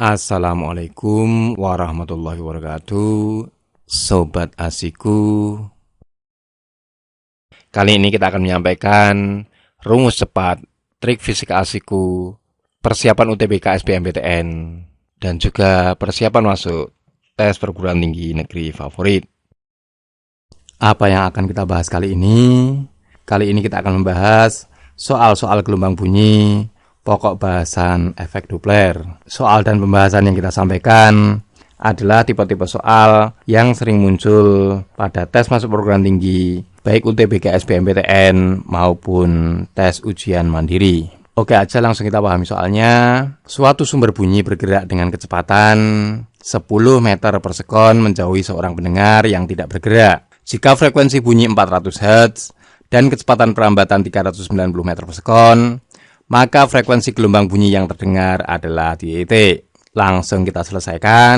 Assalamualaikum warahmatullahi wabarakatuh, Sobat Asiku. Kali ini kita akan menyampaikan rumus cepat, trik fisika asiku, persiapan UTBK SBMPTN, dan juga persiapan masuk tes perguruan tinggi negeri favorit. Apa yang akan kita bahas kali ini? Kali ini kita akan membahas soal-soal gelombang bunyi, pokok bahasan efek Doppler. Soal dan pembahasan yang kita sampaikan adalah tipe-tipe soal yang sering muncul pada tes masuk perguruan tinggi, baik UTBK SBMPTN maupun tes ujian mandiri. Oke aja langsung kita pahami soalnya. Suatu sumber bunyi bergerak dengan kecepatan 10 meter per sekon menjauhi seorang pendengar yang tidak bergerak. Jika frekuensi bunyi 400 Hz dan kecepatan perambatan 390 meter per sekon, maka frekuensi gelombang bunyi yang terdengar adalah titik. Langsung kita selesaikan.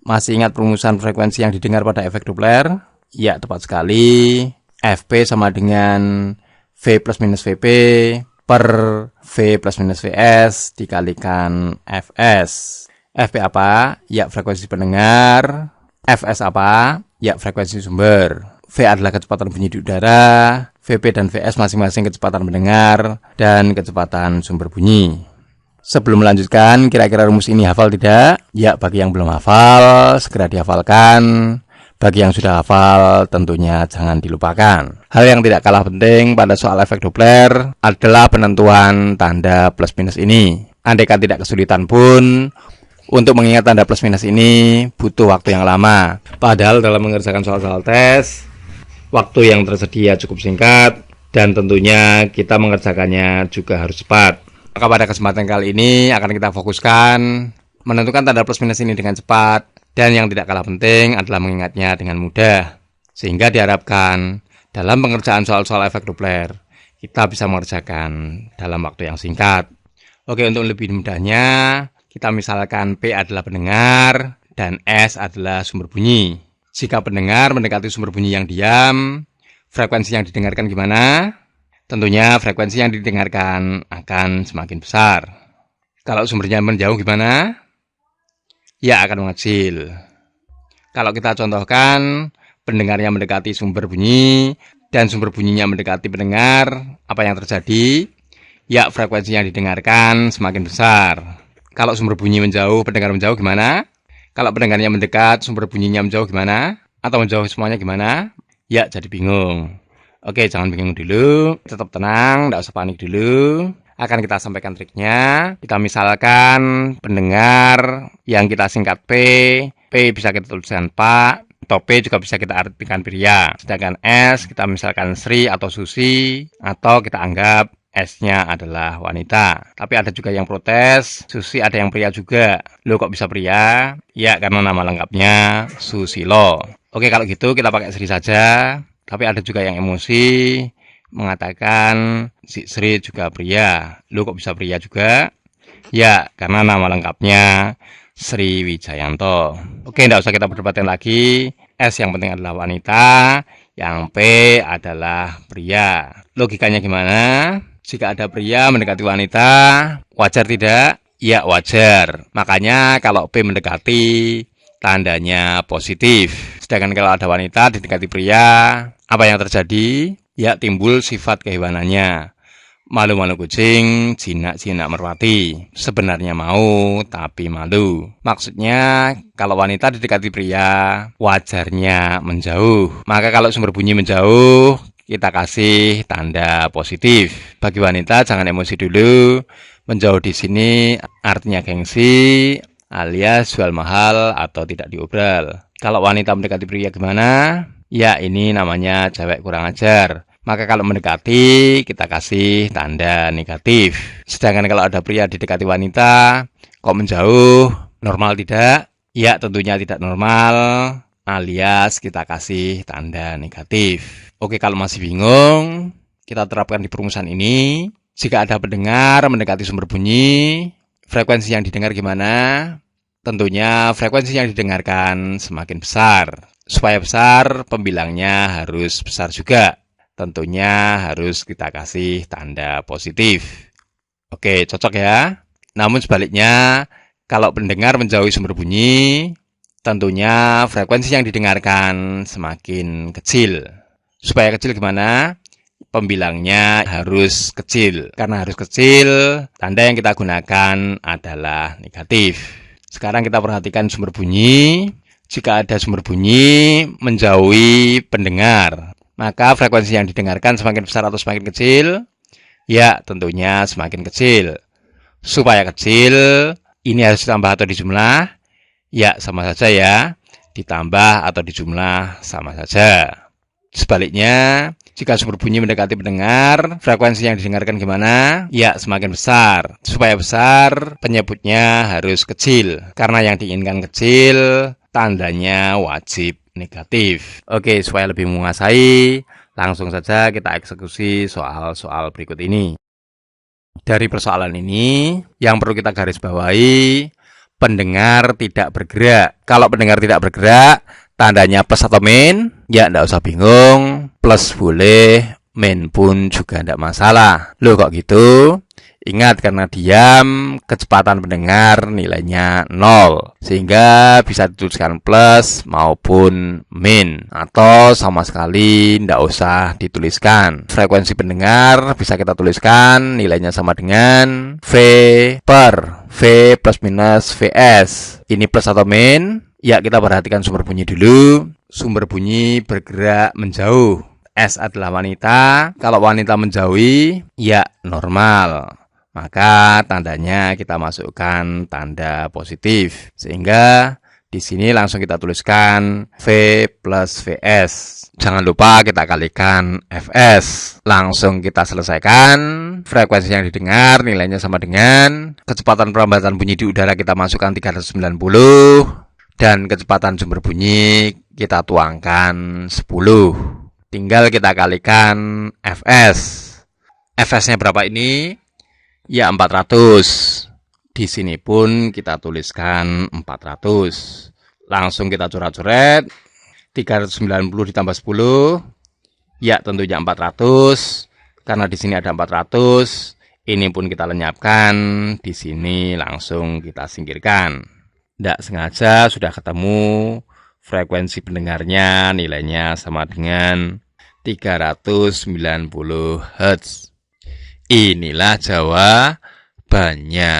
Masih ingat perumusan frekuensi yang didengar pada efek Doppler? Ya, tepat sekali. Fp sama dengan V plus minus Vp per V plus minus Vs dikalikan Fs. Fp apa? Ya, frekuensi pendengar. Fs apa? Ya, frekuensi sumber. V adalah kecepatan bunyi di udara, Vp dan Vs masing-masing kecepatan mendengar dan kecepatan sumber bunyi. Sebelum melanjutkan, kira-kira rumus ini hafal tidak? Ya, bagi yang belum hafal, segera dihafalkan. Bagi yang sudah hafal, tentunya jangan dilupakan. Hal yang tidak kalah penting pada soal efek Doppler adalah penentuan tanda plus minus ini. Andaikan tidak kesulitan pun, untuk mengingat tanda plus minus ini butuh waktu yang lama. Padahal dalam mengerjakan soal-soal tes, waktu yang tersedia cukup singkat dan tentunya kita mengerjakannya juga harus cepat. Maka pada kesempatan kali ini akan kita fokuskan menentukan tanda plus minus ini dengan cepat, dan yang tidak kalah penting adalah mengingatnya dengan mudah. Sehingga diharapkan dalam pengerjaan soal-soal efek Doppler kita bisa mengerjakan dalam waktu yang singkat. Oke, untuk lebih mudahnya kita misalkan P adalah pendengar dan S adalah sumber bunyi. Jika pendengar mendekati sumber bunyi yang diam, frekuensi yang didengarkan gimana? Tentunya frekuensi yang didengarkan akan semakin besar. Kalau sumbernya menjauh gimana? Ya, akan mengecil. Kalau kita contohkan, pendengarnya mendekati sumber bunyi dan sumber bunyinya mendekati pendengar, apa yang terjadi? Ya, frekuensi yang didengarkan semakin besar. Kalau sumber bunyi menjauh, pendengar menjauh gimana? Kalau pendengarnya mendekat, sumber bunyinya menjauh gimana? Atau menjauh semuanya gimana? Ya, jadi bingung. Oke, jangan bingung dulu. Tetap tenang, tidak usah panik dulu. Akan kita sampaikan triknya. Kita misalkan pendengar yang kita singkat P bisa kita tuliskan Pak, atau P juga bisa kita artikan pria. Sedangkan S kita misalkan Sri atau Susi, atau kita anggap S-nya adalah wanita. Tapi ada juga yang protes, Susi ada yang pria juga. Loh, kok bisa pria? Ya, karena nama lengkapnya Susilo. Oke, kalau gitu kita pakai Sri saja. Tapi ada juga yang emosi, mengatakan si Sri juga pria. Loh, kok bisa pria juga? Ya, karena nama lengkapnya Sri Wijayanto. Oke, tidak usah kita berdebatin lagi. S yang penting adalah wanita, yang P adalah pria. Logikanya gimana? Jika ada pria mendekati wanita, wajar tidak? Ya, wajar. Makanya kalau P mendekati, tandanya positif. Sedangkan kalau ada wanita didekati pria, apa yang terjadi? Ya, timbul sifat kehewanannya. Malu-malu kucing, jinak-jinak merpati. Sebenarnya mau, tapi malu. Maksudnya, kalau wanita didekati pria, wajarnya menjauh. Maka kalau sumber bunyi menjauh, kita kasih tanda positif. Bagi wanita jangan emosi dulu. Menjauh di sini artinya gengsi, alias jual mahal atau tidak diobral. Kalau wanita mendekati pria gimana? Ya, ini namanya cewek kurang ajar. Maka kalau mendekati, kita kasih tanda negatif. Sedangkan kalau ada pria didekati wanita, kok menjauh? Normal tidak? Ya, tentunya tidak normal, alias kita kasih tanda negatif. Oke, kalau masih bingung, kita terapkan di perumusan ini. Jika ada pendengar mendekati sumber bunyi, frekuensi yang didengar gimana? Tentunya frekuensi yang didengarkan semakin besar. Supaya besar, pembilangnya harus besar juga. Tentunya harus kita kasih tanda positif. Oke, cocok ya? Namun sebaliknya, Kalau pendengar menjauhi sumber bunyi, tentunya frekuensi yang didengarkan semakin kecil. Supaya kecil gimana? Pembilangnya harus kecil. Karena harus kecil, tanda yang kita gunakan adalah negatif. Sekarang kita perhatikan sumber bunyi. Jika ada sumber bunyi menjauhi pendengar, maka frekuensi yang didengarkan semakin besar atau semakin kecil? Ya, tentunya semakin kecil. Supaya kecil, ini harus ditambah atau dijumlah? Ya, sama saja ya. Ditambah atau dijumlah sama saja. Sebaliknya, jika sumber bunyi mendekati pendengar, frekuensi yang didengarkan gimana? Ya, semakin besar. Supaya besar, penyebutnya harus kecil. Karena yang diinginkan kecil, tandanya wajib negatif. Oke, supaya lebih menguasai, langsung saja kita eksekusi soal-soal berikut ini. Dari persoalan ini, yang perlu kita garis bawahi, pendengar tidak bergerak. Kalau pendengar tidak bergerak, tandanya plus atau min? Ya, enggak usah bingung. Plus boleh, min pun juga enggak masalah. Loh kok gitu? Ingat, karena diam, kecepatan pendengar nilainya 0. Sehingga bisa dituliskan plus maupun min. Atau sama sekali tidak usah dituliskan. Frekuensi pendengar bisa kita tuliskan nilainya sama dengan V per V plus minus Vs. Ini plus atau min? Ya, kita perhatikan sumber bunyi dulu. Sumber bunyi bergerak menjauh. S adalah wanita. Kalau wanita menjauhi, ya normal. Maka tandanya kita masukkan tanda positif. Sehingga di sini langsung kita tuliskan V plus Vs. Jangan lupa kita kalikan Fs. Langsung kita selesaikan. Frekuensi yang didengar nilainya sama dengan kecepatan perlambatan bunyi di udara kita masukkan 390. Dan kecepatan sumber bunyi kita tuangkan 10. Tinggal kita kalikan Fs. Fs-nya berapa ini? Ya, 400. Di sini pun kita tuliskan 400. Langsung kita coret-coret. 390 ditambah 10. Ya, tentunya 400. Karena di sini ada 400. Ini pun kita lenyapkan. Di sini langsung kita singkirkan. Tidak sengaja sudah ketemu. Frekuensi pendengarnya nilainya sama dengan 390 Hz. Inilah jawabannya.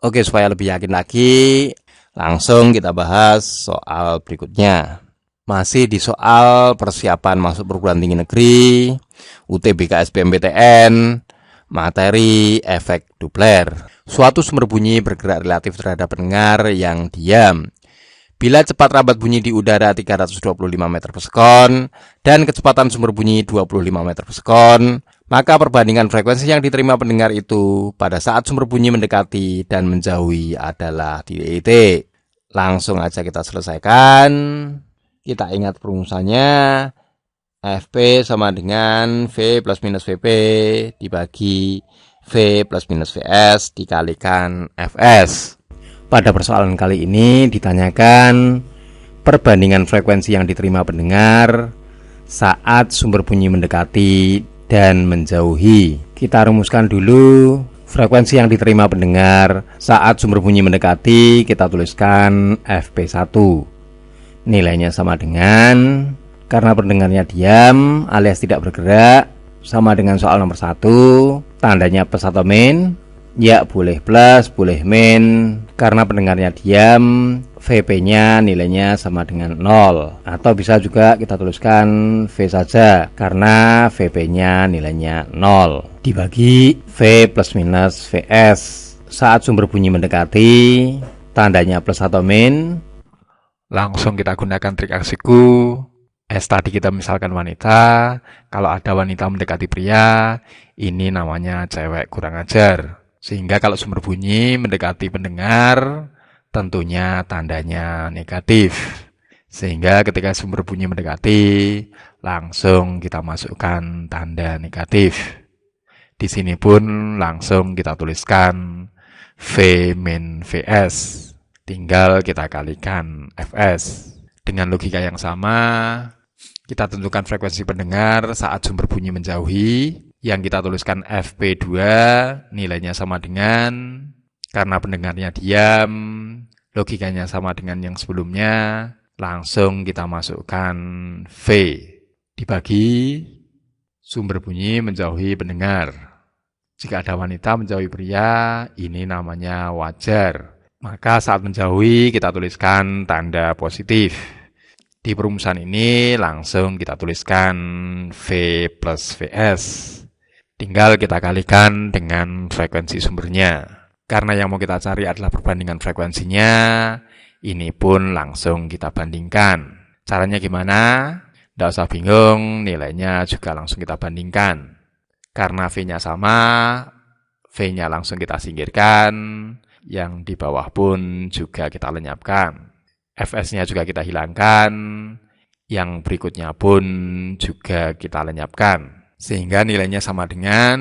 Oke, supaya lebih yakin lagi, langsung kita bahas soal berikutnya. Masih di soal persiapan masuk perguruan tinggi negeri, UTBK SBMPTN, materi efek Doppler. Suatu sumber bunyi bergerak relatif terhadap pendengar yang diam. Bila cepat rambat bunyi di udara 325 meter per sekon dan kecepatan sumber bunyi 25 meter per sekon, maka perbandingan frekuensi yang diterima pendengar itu pada saat sumber bunyi mendekati dan menjauhi adalah titik. Langsung aja kita selesaikan. Kita ingat perumusannya. Fp sama dengan V plus minus Vp dibagi V plus minus Vs dikalikan Fs. Pada persoalan kali ini ditanyakan perbandingan frekuensi yang diterima pendengar saat sumber bunyi mendekati dan menjauhi. Kita rumuskan dulu frekuensi yang diterima pendengar saat sumber bunyi mendekati. Kita tuliskan Fp1. Nilainya sama dengan, karena pendengarnya diam alias tidak bergerak, sama dengan soal nomor 1. Tandanya plus atau min? Ya, boleh plus, boleh min. Karena pendengarnya diam, Vp-nya nilainya sama dengan 0. Atau bisa juga kita tuliskan V saja, karena Vp-nya nilainya 0. Dibagi V plus minus Vs. Saat sumber bunyi mendekati, tandanya plus atau min? Langsung kita gunakan trik aksiku. S tadi kita misalkan wanita. Kalau ada wanita mendekati pria, ini namanya cewek kurang ajar. Sehingga kalau sumber bunyi mendekati pendengar, tentunya tandanya negatif. Sehingga ketika sumber bunyi mendekati, langsung kita masukkan tanda negatif. Di sini pun langsung kita tuliskan V min Vs. Tinggal kita kalikan Fs. Dengan logika yang sama, kita tentukan frekuensi pendengar saat sumber bunyi menjauhi. Yang kita tuliskan Fp2 nilainya sama dengan Karena pendengarnya diam, logikanya sama dengan yang sebelumnya, langsung kita masukkan V. Dibagi, sumber bunyi menjauhi pendengar. Jika ada wanita menjauhi pria, ini namanya wajar. Maka saat menjauhi, kita tuliskan tanda positif. Di perumusan ini langsung kita tuliskan V plus Vs. Tinggal kita kalikan dengan frekuensi sumbernya. Karena yang mau kita cari adalah perbandingan frekuensinya, ini pun langsung kita bandingkan. Caranya gimana? Tidak usah bingung, nilainya juga langsung kita bandingkan. Karena V-nya sama, V-nya langsung kita singkirkan, yang di bawah pun juga kita lenyapkan. Fs-nya juga kita hilangkan, yang berikutnya pun juga kita lenyapkan. Sehingga nilainya sama dengan,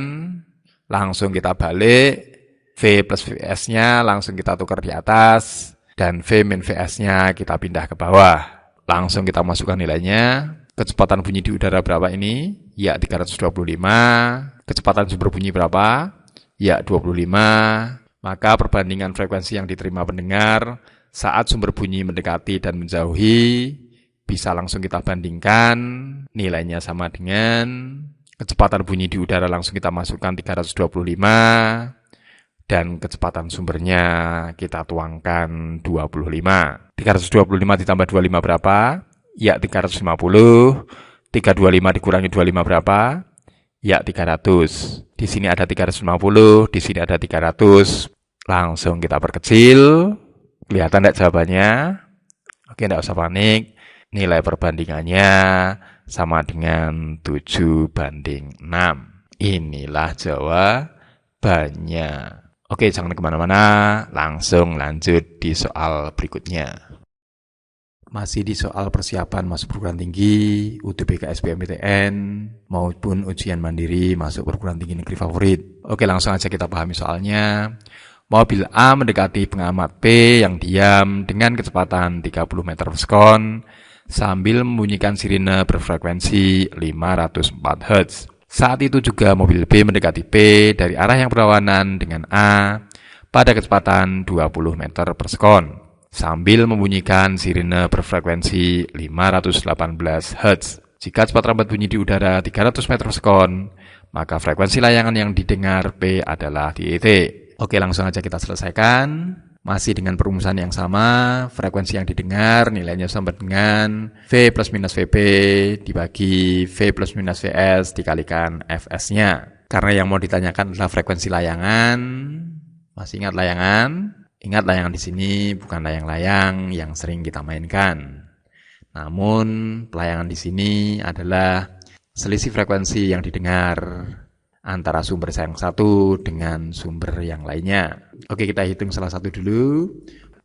langsung kita balik, V plus Vs-nya langsung kita tukar di atas, dan V min Vs-nya kita pindah ke bawah. Langsung kita masukkan nilainya. Kecepatan bunyi di udara berapa ini? Ya 325. Kecepatan sumber bunyi berapa? Ya 25. Maka perbandingan frekuensi yang diterima pendengar saat sumber bunyi mendekati dan menjauhi bisa langsung kita bandingkan. Nilainya sama dengan kecepatan bunyi di udara langsung kita masukkan 325. Dan kecepatan sumbernya kita tuangkan 25. 325 ditambah 25 berapa? Ya 350. 325 dikurangi 25 berapa? Ya 300. Di sini ada 350, di sini ada 300. Langsung kita perkecil. Kelihatan tidak jawabannya? Oke, tidak usah panik. Nilai perbandingannya sama dengan 7:6. Inilah jawabannya. Oke, jangan kemana-mana, langsung lanjut di soal berikutnya. Masih di soal persiapan masuk perguruan tinggi, UTBK SBMPTN, maupun ujian mandiri masuk perguruan tinggi negeri favorit. Oke, langsung aja kita pahami soalnya. Mobil A mendekati pengamat P yang diam dengan kecepatan 30 meter per sekon, sambil membunyikan sirine berfrekuensi 504 Hz. Saat itu juga mobil B mendekati P dari arah yang berlawanan dengan A pada kecepatan 20 meter per sekon, sambil membunyikan sirine berfrekuensi 518 Hz. Jika cepat rambat bunyi di udara 300 meter per sekon, maka frekuensi layangan yang didengar P adalah DET. Oke, langsung aja kita selesaikan. Masih dengan perumusan yang sama, frekuensi yang didengar nilainya sama dengan V plus minus VP dibagi V plus minus Vs dikalikan Fs-nya. Karena yang mau ditanyakan adalah frekuensi layangan. Masih ingat layangan? Ingat layangan di sini bukan layang-layang yang sering kita mainkan. Namun layangan di sini adalah selisih frekuensi yang didengar antara sumber yang satu dengan sumber yang lainnya. Oke, kita hitung salah satu dulu.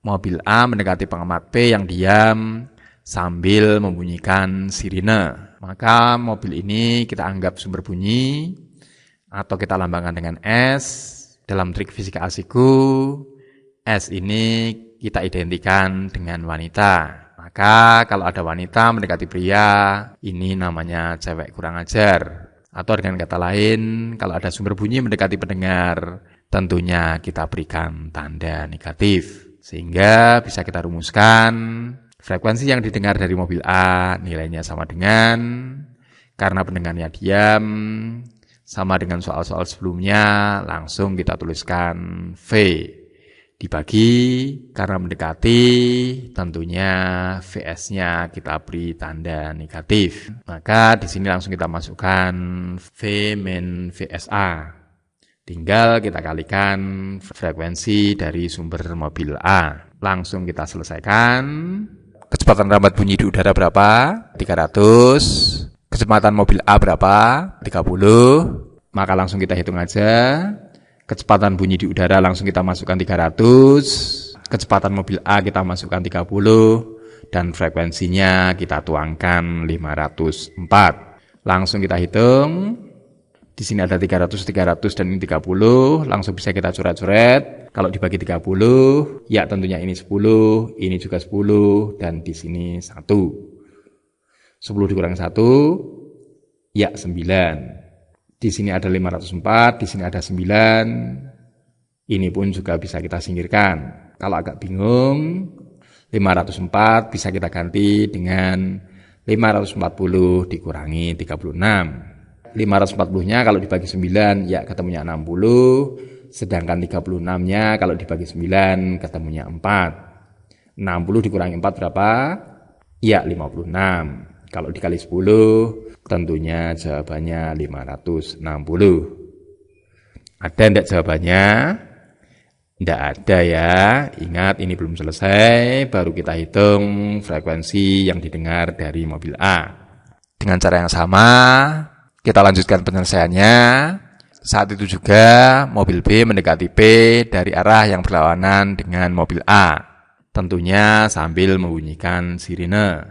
Mobil A mendekati pengamat P yang diam sambil membunyikan sirine. Maka mobil ini kita anggap sumber bunyi atau kita lambangkan dengan S. Dalam trik fisika asiku, S ini kita identikan dengan wanita. Maka kalau ada wanita mendekati pria, ini namanya cewek kurang ajar. Atau dengan kata lain, kalau ada sumber bunyi mendekati pendengar, tentunya kita berikan tanda negatif. Sehingga bisa kita rumuskan, frekuensi yang didengar dari mobil A nilainya sama dengan, karena pendengarnya diam, sama dengan soal-soal sebelumnya, langsung kita tuliskan V. Dibagi, karena mendekati, tentunya Vs-nya kita beri tanda negatif. Maka di sini langsung kita masukkan V min Vsa. Tinggal kita kalikan frekuensi dari sumber mobil A. Langsung kita selesaikan. Kecepatan rambat bunyi di udara berapa? 300. Kecepatan mobil A berapa? 30. Maka langsung kita hitung aja. Kecepatan bunyi di udara langsung kita masukkan 300, kecepatan mobil A kita masukkan 30, dan frekuensinya kita tuangkan 504. Langsung kita hitung, di sini ada 300, dan ini 30, langsung bisa kita coret-coret. Kalau dibagi 30, ya tentunya ini 10, ini juga 10, dan di sini 1. 10 dikurangi 1, ya 9. Di sini ada 504, di sini ada 9. Ini pun juga bisa kita singkirkan. Kalau agak bingung, 504 bisa kita ganti dengan 540 dikurangi 36. 540-nya kalau dibagi 9 ya ketemunya 60, sedangkan 36-nya kalau dibagi 9 ketemunya 4. 60 dikurangi 4 berapa? Ya 56. Kalau dikali 10 tentunya jawabannya 560. Ada enggak jawabannya? Tidak ada ya. Ingat ini belum selesai, baru kita hitung frekuensi yang didengar dari mobil A. Dengan cara yang sama, kita lanjutkan penyelesaiannya. Saat itu juga mobil B mendekati P dari arah yang berlawanan dengan mobil A. Tentunya sambil membunyikan sirine.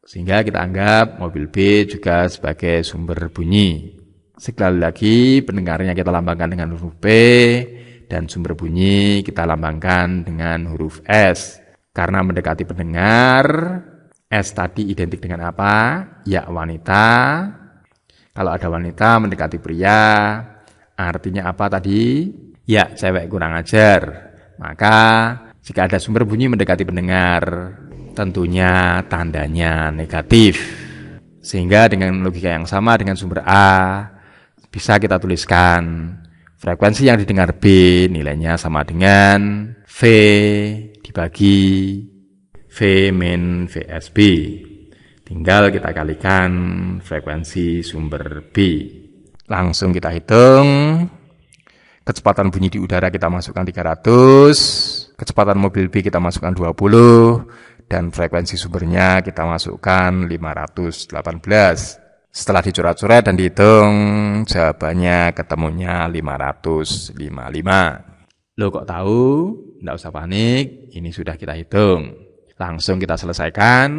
Sehingga kita anggap mobil B juga sebagai sumber bunyi. Sekali lagi pendengarnya kita lambangkan dengan huruf P. Dan sumber bunyi kita lambangkan dengan huruf S. Karena mendekati pendengar, S tadi identik dengan apa? Ya, wanita. Kalau ada wanita mendekati pria, artinya apa tadi? Ya, cewek kurang ajar. Maka, jika ada sumber bunyi mendekati pendengar, tentunya tandanya negatif. Sehingga dengan logika yang sama dengan sumber A, bisa kita tuliskan frekuensi yang didengar B nilainya sama dengan V dibagi V min VSB. Tinggal kita kalikan frekuensi sumber B. Langsung kita hitung. Kecepatan bunyi di udara kita masukkan 300. Kecepatan mobil B kita masukkan 20. Dan frekuensi sumbernya kita masukkan 518. Setelah dicoret-coret dan dihitung, jawabannya ketemunya 555. Loh kok tahu? Nggak usah panik, ini sudah kita hitung. Langsung kita selesaikan,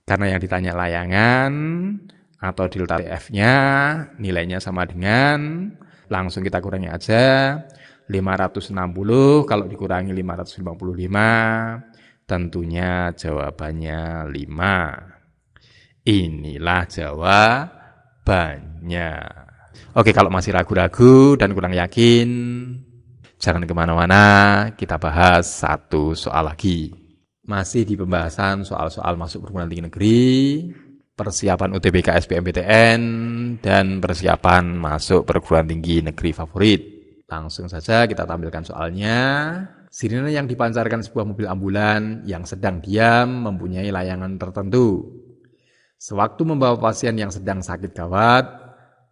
karena yang ditanya layangan atau delta F-nya nilainya sama dengan, langsung kita kurangi aja, 560 kalau dikurangi 555, tentunya jawabannya 5. Inilah jawabannya. Oke, kalau masih ragu-ragu dan kurang yakin, jangan kemana-mana, kita bahas satu soal lagi. Masih di pembahasan soal-soal masuk perguruan tinggi negeri, persiapan UTBK SBMPTN, dan persiapan masuk perguruan tinggi negeri favorit. Langsung saja kita tampilkan soalnya. Sirine yang dipancarkan sebuah mobil ambulan yang sedang diam mempunyai layangan tertentu. Sewaktu membawa pasien yang sedang sakit gawat,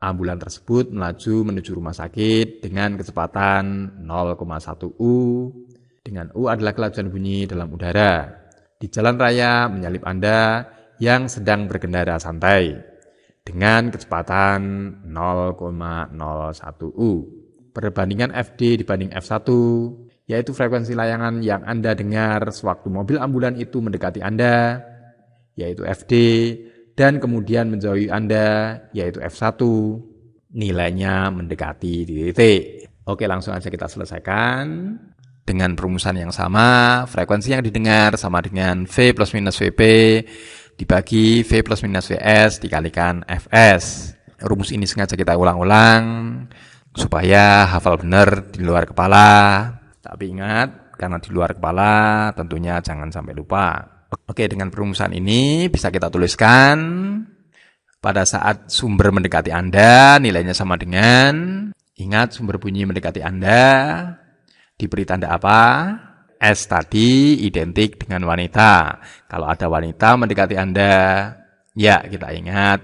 ambulan tersebut melaju menuju rumah sakit dengan kecepatan 0,1 U, dengan U adalah kelajuan bunyi dalam udara. Di jalan raya menyalip Anda yang sedang berkendara santai, dengan kecepatan 0,01 U. Perbandingan FD dibanding F1, yaitu frekuensi layangan yang Anda dengar sewaktu mobil ambulan itu mendekati Anda, yaitu FD, dan kemudian menjauhi Anda, yaitu F1, nilainya mendekati titik. Oke, langsung aja kita selesaikan. Dengan perumusan yang sama, frekuensi yang didengar sama dengan V plus minus VP dibagi V plus minus VS dikalikan Fs. Rumus ini sengaja kita ulang-ulang supaya hafal benar di luar kepala. Tapi ingat, karena di luar kepala tentunya jangan sampai lupa. Oke, dengan perumusan ini bisa kita tuliskan pada saat sumber mendekati Anda, nilainya sama dengan, ingat sumber bunyi mendekati Anda, diberi tanda apa? S tadi identik dengan wanita. Kalau ada wanita mendekati Anda, ya kita ingat,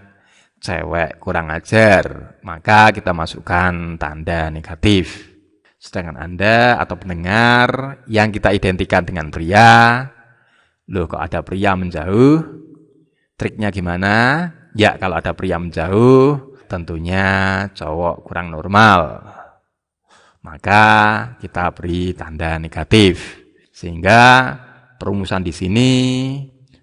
cewek kurang ajar, maka kita masukkan tanda negatif. Sedangkan Anda atau pendengar yang kita identikan dengan pria, loh kok ada pria menjauh? Triknya gimana? Ya kalau ada pria menjauh, tentunya cowok kurang normal. Maka kita beri tanda negatif. Sehingga perumusan di sini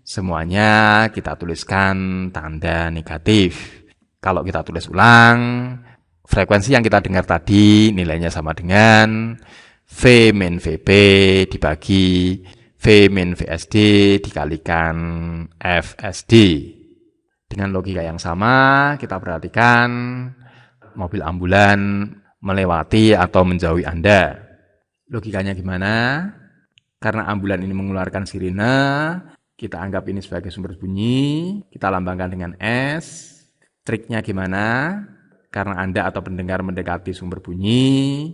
semuanya kita tuliskan tanda negatif. Kalau kita tulis ulang, frekuensi yang kita dengar tadi nilainya sama dengan V min VP dibagi V min VSD dikalikan FSD. Dengan logika yang sama, kita perhatikan mobil ambulan melewati atau menjauhi Anda. Logikanya gimana? Karena ambulan ini mengeluarkan sirine, kita anggap ini sebagai sumber bunyi, kita lambangkan dengan S. Triknya gimana? Karena Anda atau pendengar mendekati sumber bunyi,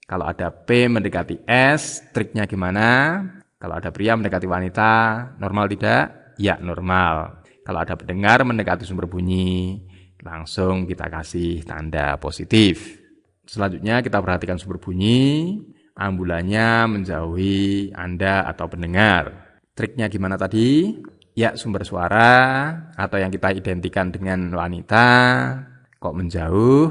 kalau ada P mendekati S, triknya gimana? Kalau ada pria mendekati wanita, normal tidak? Ya, normal. Kalau ada pendengar mendekati sumber bunyi, langsung kita kasih tanda positif. Selanjutnya kita perhatikan sumber bunyi, ambulannya menjauhi Anda atau pendengar. Triknya gimana tadi? Ya, sumber suara atau yang kita identikan dengan wanita kok menjauh.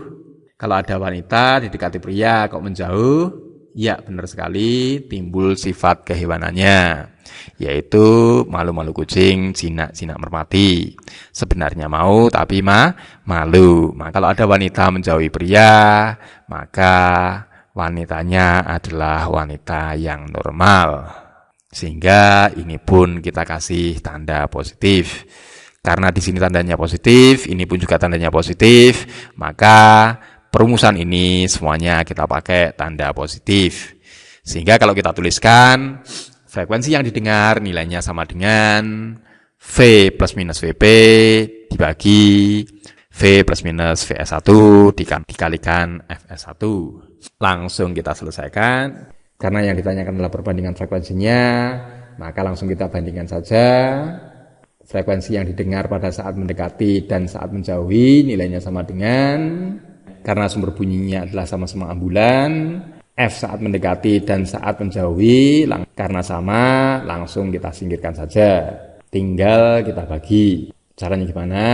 Kalau ada wanita didekati pria kok menjauh? Ya, benar sekali, timbul sifat kehewanannya, yaitu malu-malu kucing, jinak-jinak merpati. Sebenarnya mau tapi malu. Kalau ada wanita menjauhi pria, maka wanitanya adalah wanita yang normal. Sehingga ini pun kita kasih tanda positif. Karena di sini tandanya positif, ini pun juga tandanya positif, maka perumusan ini semuanya kita pakai tanda positif. Sehingga kalau kita tuliskan, frekuensi yang didengar nilainya sama dengan V plus minus VP dibagi V plus minus VS1 dikalikan FS1. Langsung kita selesaikan. Karena yang ditanyakan adalah perbandingan frekuensinya, maka langsung kita bandingkan saja. Frekuensi yang didengar pada saat mendekati dan saat menjauhi nilainya sama dengan, karena sumber bunyinya adalah sama-sama ambulan, F saat mendekati dan saat menjauhi, karena sama, langsung kita singkirkan saja. Tinggal kita bagi. Caranya gimana?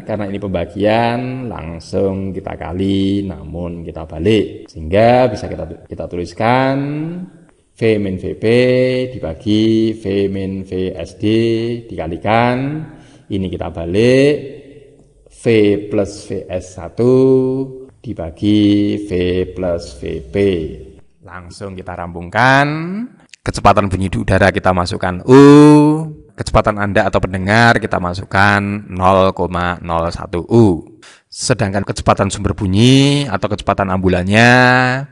Karena ini pembagian, langsung kita kali, namun kita balik. Sehingga bisa kita tuliskan V min VP dibagi V min VSD dikalikan. Ini kita balik. V plus VS1 dibagi V plus VP. Langsung kita rampungkan. Kecepatan bunyi di udara kita masukkan U. Kecepatan Anda atau pendengar kita masukkan 0,01 U. Sedangkan kecepatan sumber bunyi atau kecepatan ambulannya,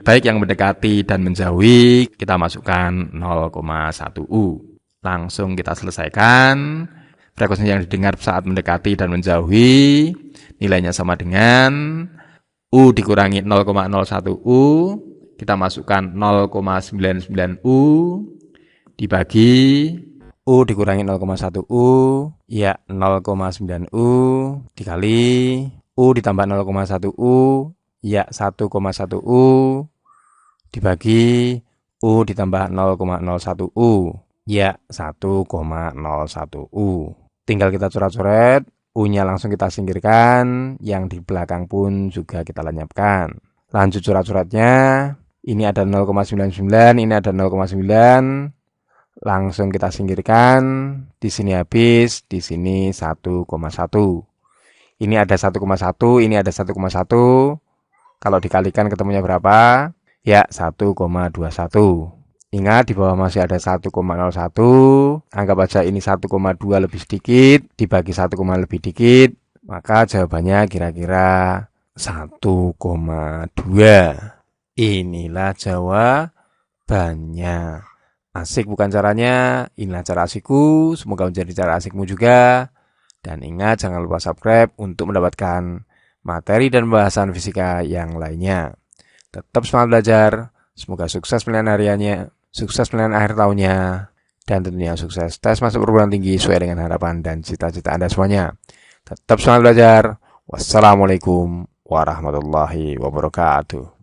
baik yang mendekati dan menjauhi, kita masukkan 0,1 U. Langsung kita selesaikan. Frekuensi yang didengar saat mendekati dan menjauhi, nilainya sama dengan U dikurangi 0,01 U, kita masukkan 0,99 U, dibagi U dikurangi 0,1 U, ya 0,9 U, dikali U ditambah 0,1 U, ya 1,1 U, dibagi U ditambah 0,01 U, ya 1,01 U. Tinggal kita coret-coret, U-nya langsung kita singkirkan, yang di belakang pun juga kita lenyapkan. Lanjut coret-coretnya, ini ada 0,99, ini ada 0,9, langsung kita singkirkan, di sini habis, di sini 1,1. Ini ada 1,1, ini ada 1,1. Kalau dikalikan ketemunya berapa? Ya, 1,21. Ingat di bawah masih ada 1,01. Anggap aja ini 1,2 lebih sedikit, dibagi 1, lebih dikit, maka jawabannya kira-kira 1,2. Inilah jawabannya. Asik bukan caranya, inilah cara asikku, semoga menjadi cara asikmu juga. Dan ingat jangan lupa subscribe untuk mendapatkan materi dan pembahasan fisika yang lainnya. Tetap semangat belajar, semoga sukses pilihan hariannya, sukses pilihan akhir tahunnya, dan tentunya sukses tes masuk perguruan tinggi sesuai dengan harapan dan cita-cita Anda semuanya. Tetap semangat belajar. Wassalamualaikum warahmatullahi wabarakatuh.